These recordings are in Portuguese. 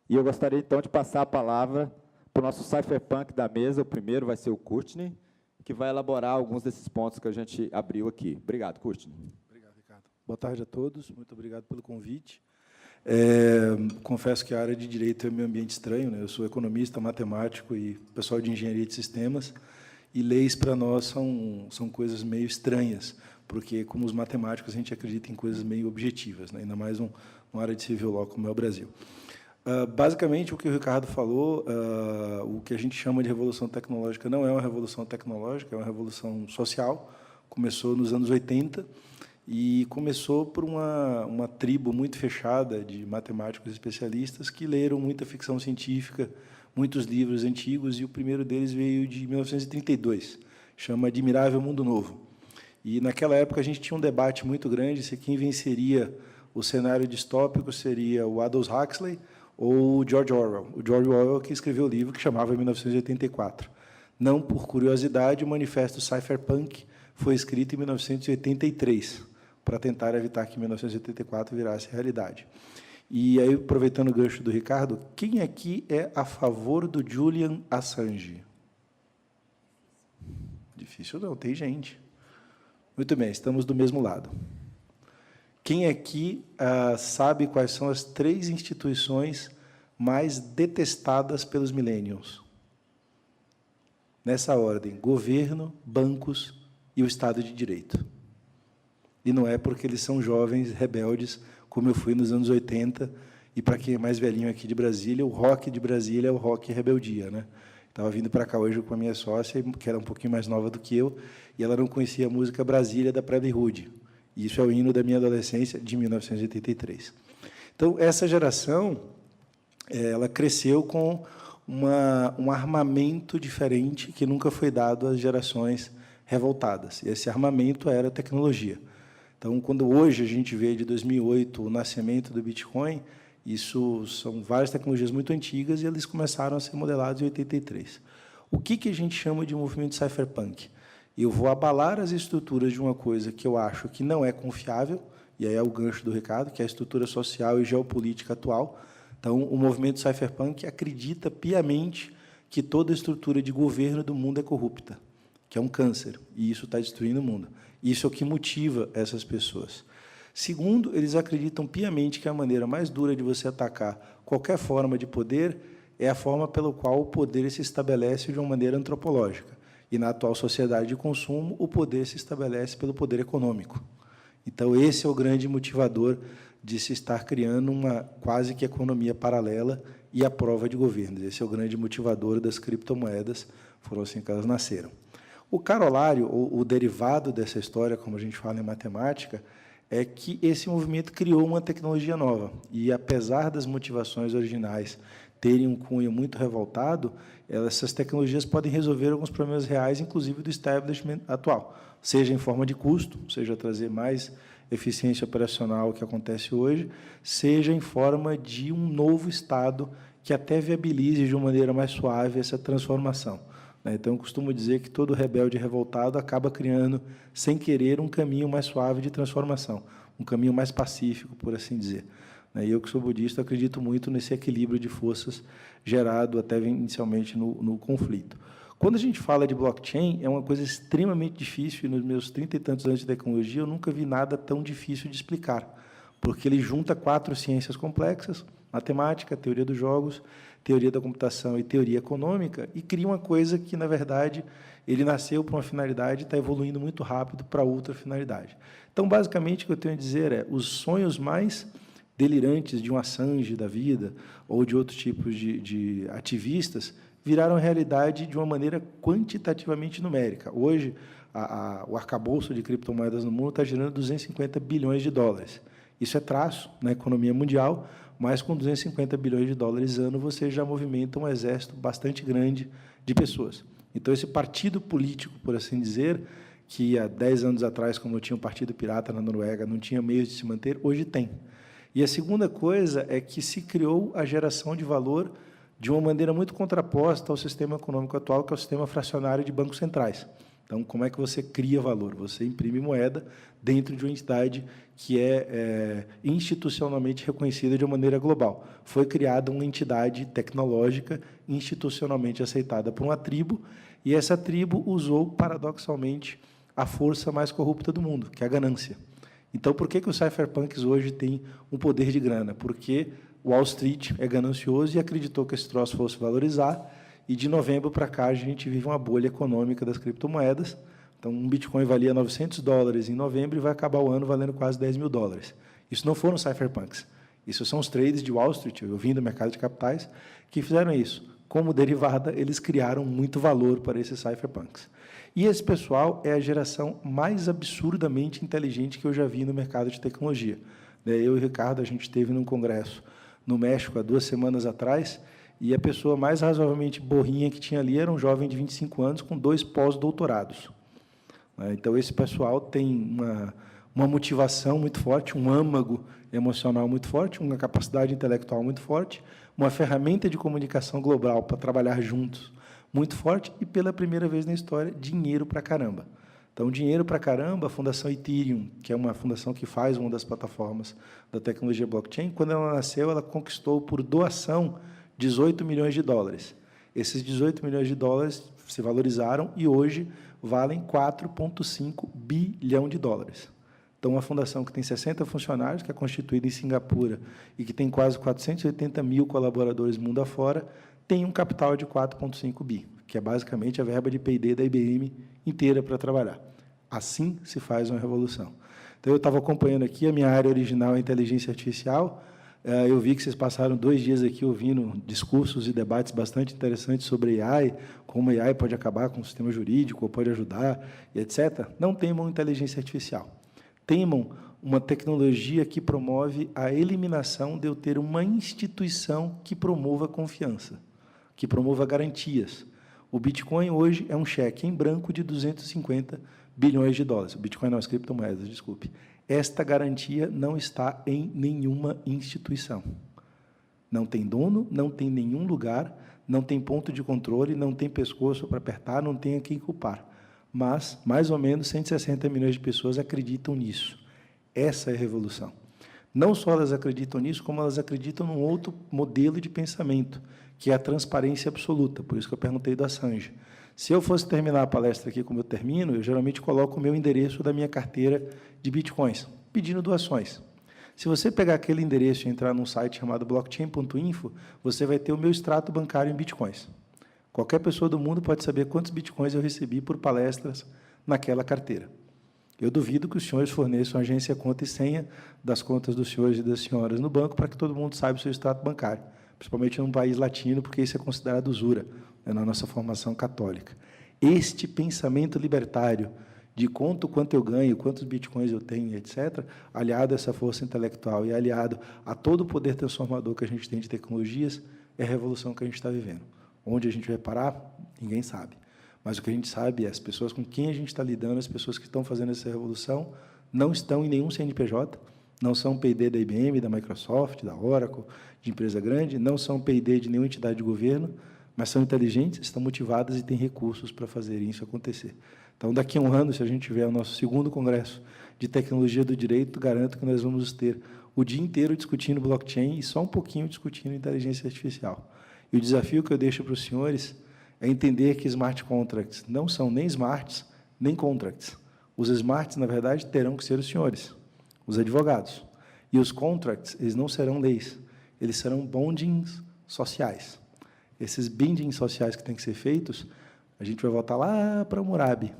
E eu gostaria, então, de passar a palavra para o nosso cypherpunk da mesa. O primeiro vai ser o Courtney, que vai elaborar alguns desses pontos que a gente abriu aqui. Obrigado, Courtney. Obrigado, Ricardo. Boa tarde a todos. Muito obrigado pelo convite. Confesso que a área de direito é meu ambiente estranho, né? Eu sou economista, matemático e pessoal de engenharia de sistemas, e leis, para nós, são coisas meio estranhas, porque, como os matemáticos, a gente acredita em coisas meio objetivas, né? Ainda mais numa área de civil law como é o Brasil. Basicamente, o que o Ricardo falou, o que a gente chama de revolução tecnológica não é uma revolução tecnológica, é uma revolução social. Começou nos anos 80 e começou por uma tribo muito fechada de matemáticos especialistas que leram muita ficção científica, muitos livros antigos, e o primeiro deles veio de 1932, chama Admirável Mundo Novo. E, naquela época, a gente tinha um debate muito grande se quem venceria o cenário distópico seria o Aldous Huxley ou o George Orwell. O George Orwell que escreveu o livro que chamava 1984. Não por curiosidade, o Manifesto Cypherpunk foi escrito em 1983, para tentar evitar que 1984 virasse realidade. E aí, aproveitando o gancho do Ricardo, quem aqui é a favor do Julian Assange? Difícil não, tem gente. Muito bem, estamos do mesmo lado. Quem aqui sabe quais são as 3 instituições mais detestadas pelos millennials? Nessa ordem: governo, bancos e o Estado de Direito. E não é porque eles são jovens, rebeldes, como eu fui nos anos 80, e, para quem é mais velhinho aqui de Brasília, o rock de Brasília é o rock rebeldia, né? Estava vindo para cá hoje com a minha sócia, que era um pouquinho mais nova do que eu, e ela não conhecia a música Brasília, da Plebe Rude. E isso é o hino da minha adolescência, de 1983. Então, essa geração, ela cresceu com um armamento diferente que nunca foi dado às gerações revoltadas. E esse armamento era a tecnologia. Então, quando hoje a gente vê, de 2008, o nascimento do Bitcoin, isso são várias tecnologias muito antigas e eles começaram a ser modelados em 83. O que a gente chama de movimento cypherpunk? Eu vou abalar as estruturas de uma coisa que eu acho que não é confiável, e aí é o gancho do Ricardo, que é a estrutura social e geopolítica atual. Então, o movimento cypherpunk acredita piamente que toda a estrutura de governo do mundo é corrupta, que é um câncer, e isso está destruindo o mundo. Isso é o que motiva essas pessoas. Segundo, eles acreditam piamente que a maneira mais dura de você atacar qualquer forma de poder é a forma pela qual o poder se estabelece de uma maneira antropológica. E, na atual sociedade de consumo, o poder se estabelece pelo poder econômico. Então, esse é o grande motivador de se estar criando uma quase que economia paralela e a prova de governos. Esse é o grande motivador das criptomoedas, foram assim que elas nasceram. O corolário, ou o derivado dessa história, como a gente fala em matemática, é que esse movimento criou uma tecnologia nova. E, apesar das motivações originais terem um cunho muito revoltado, essas tecnologias podem resolver alguns problemas reais, inclusive do establishment atual, seja em forma de custo, seja trazer mais eficiência operacional, que acontece hoje, seja em forma de um novo Estado que até viabilize de uma maneira mais suave essa transformação. Então, eu costumo dizer que todo rebelde revoltado acaba criando, sem querer, um caminho mais suave de transformação, um caminho mais pacífico, por assim dizer. E eu, que sou budista, acredito muito nesse equilíbrio de forças gerado até inicialmente no conflito. Quando a gente fala de blockchain, é uma coisa extremamente difícil, e nos meus 30 e tantos anos de tecnologia, eu nunca vi nada tão difícil de explicar, porque ele junta 4 ciências complexas: matemática, teoria dos jogos, teoria da computação e teoria econômica, e cria uma coisa que, na verdade, ele nasceu para uma finalidade e está evoluindo muito rápido para outra finalidade. Então, basicamente, o que eu tenho a dizer é: os sonhos mais delirantes de um Assange da vida ou de outros tipos de ativistas viraram realidade de uma maneira quantitativamente numérica. Hoje, o arcabouço de criptomoedas no mundo está gerando 250 bilhões de dólares. Isso é traço na economia mundial, mas com 250 bilhões de dólares ano, você já movimenta um exército bastante grande de pessoas. Então, esse partido político, por assim dizer, que há 10 anos atrás, como tinha um partido pirata na Noruega, não tinha meios de se manter, hoje tem. E a segunda coisa é que se criou a geração de valor de uma maneira muito contraposta ao sistema econômico atual, que é o sistema fracionário de bancos centrais. Então, como é que você cria valor? Você imprime moeda dentro de uma entidade que é institucionalmente reconhecida de uma maneira global. Foi criada uma entidade tecnológica institucionalmente aceitada por uma tribo, e essa tribo usou, paradoxalmente, a força mais corrupta do mundo, que é a ganância. Então, por que os cypherpunks hoje têm um poder de grana? Porque Wall Street é ganancioso e acreditou que esse troço fosse valorizar, e de novembro para cá a gente vive uma bolha econômica das criptomoedas. Então, um Bitcoin valia $900 em novembro e vai acabar o ano valendo quase $10 mil. Isso não foram cypherpunks. Isso são os traders de Wall Street, eu vim do mercado de capitais, que fizeram isso. Como derivada, eles criaram muito valor para esses cypherpunks. E esse pessoal é a geração mais absurdamente inteligente que eu já vi no mercado de tecnologia. Eu e o Ricardo, a gente esteve num congresso no México há 2 semanas atrás, e a pessoa mais razoavelmente borrinha que tinha ali era um jovem de 25 anos com 2 pós-doutorados. Então, esse pessoal tem uma motivação muito forte, um âmago emocional muito forte, uma capacidade intelectual muito forte, uma ferramenta de comunicação global para trabalhar juntos muito forte e, pela primeira vez na história, dinheiro para caramba. Então, dinheiro para caramba, a Fundação Ethereum, que é uma fundação que faz uma das plataformas da tecnologia blockchain, quando ela nasceu, ela conquistou por doação $18 milhões. Esses $18 milhões se valorizaram e hoje valem $4,5 bilhão. Então, uma fundação que tem 60 funcionários, que é constituída em Singapura e que tem quase 480 mil colaboradores mundo afora, tem um capital de 4,5 bi, que é basicamente a verba de P&D da IBM inteira para trabalhar. Assim se faz uma revolução. Então, eu estava acompanhando aqui, a minha área original é inteligência artificial. Eu vi que vocês passaram 2 dias aqui ouvindo discursos e debates bastante interessantes sobre AI, como a AI pode acabar com o sistema jurídico, ou pode ajudar, e etc. Não temam inteligência artificial. Temam uma tecnologia que promove a eliminação de eu ter uma instituição que promova confiança, que promova garantias. O Bitcoin, hoje, é um cheque em branco de $250 bilhões. O Bitcoin não, as criptomoedas, desculpe. Esta garantia não está em nenhuma instituição. Não tem dono, não tem nenhum lugar, não tem ponto de controle, não tem pescoço para apertar, não tem a quem culpar. Mas, mais ou menos, 160 milhões de pessoas acreditam nisso. Essa é a revolução. Não só elas acreditam nisso, como elas acreditam num outro modelo de pensamento, que é a transparência absoluta. Por isso que eu perguntei do Assange. Se eu fosse terminar a palestra aqui como eu termino, eu geralmente coloco o meu endereço da minha carteira de bitcoins, pedindo doações. Se você pegar aquele endereço e entrar num site chamado blockchain.info, você vai ter o meu extrato bancário em bitcoins. Qualquer pessoa do mundo pode saber quantos bitcoins eu recebi por palestras naquela carteira. Eu duvido que os senhores forneçam agência, conta e senha das contas dos senhores e das senhoras no banco para que todo mundo saiba o seu extrato bancário, principalmente num país latino, porque isso é considerado usura, na nossa formação católica. Este pensamento libertário de conto quanto eu ganho, quantos bitcoins eu tenho, etc., aliado a essa força intelectual e aliado a todo o poder transformador que a gente tem de tecnologias, é a revolução que a gente está vivendo. Onde a gente vai parar, ninguém sabe. Mas o que a gente sabe é as pessoas com quem a gente está lidando, as pessoas que estão fazendo essa revolução, não estão em nenhum CNPJ, não são P&D da IBM, da Microsoft, da Oracle, de empresa grande, não são P&D de nenhuma entidade de governo, mas são inteligentes, estão motivadas e têm recursos para fazer isso acontecer. Então, daqui a 1 ano, se a gente tiver o nosso 2º Congresso de Tecnologia do Direito, garanto que nós vamos ter o dia inteiro discutindo blockchain e só um pouquinho discutindo inteligência artificial. E o desafio que eu deixo para os senhores é entender que smart contracts não são nem smarts, nem contracts. Os smarts, na verdade, terão que ser os senhores, os advogados. E os contracts, eles não serão leis, eles serão bondings sociais. Esses bindings sociais que têm que ser feitos, a gente vai voltar lá para Hammurabi.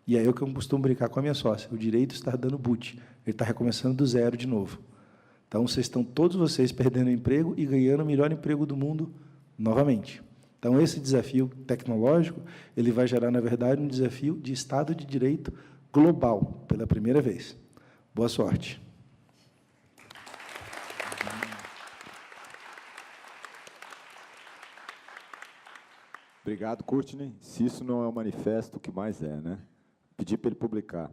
E aí é o que eu costumo brincar com a minha sócia. O direito está dando boot. Ele está recomeçando do zero de novo. Então, todos vocês perdendo o emprego e ganhando o melhor emprego do mundo novamente. Então, esse desafio tecnológico, ele vai gerar, na verdade, um desafio de Estado de Direito global, pela primeira vez. Boa sorte. Obrigado, Courtney. Se isso não é um manifesto, o que mais é, né? Pedir para ele publicar.